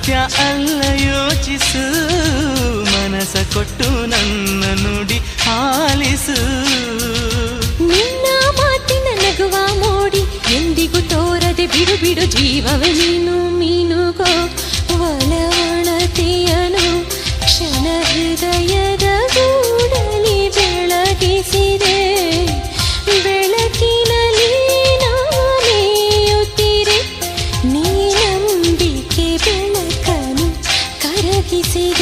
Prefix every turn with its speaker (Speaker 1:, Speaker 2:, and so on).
Speaker 1: ಸತ್ಯ ಅಲ್ಲ ಯೋಚಿಸು, ಮನಸ ಕೊಟ್ಟು ನನ್ನ ನುಡಿ ಆಲಿಸು.
Speaker 2: ನಿನ್ನ ಮಾತಿನ ನಗುವ ಮೋಡಿ ಎಂದಿಗೂ ತೋರದೆ ಬಿಡು ಬಿಡು ಜೀವವೇ ನೀನು ಮೀನುಗೋ ಒಲವಣತೆಯನು ಕ್ಷಣ ಹೃದಯದ ಗೂಡಲಿ ಬೆಳಗಿಸಿದೆ. ಬೆಳಕಿನಲ್ಲಿ ನಾನೆಯುತ್ತಿರೆ ನೀ ನಂಬಿಕೆ ಬೆಳಕನು ಕರಗಿಸಿದೆ.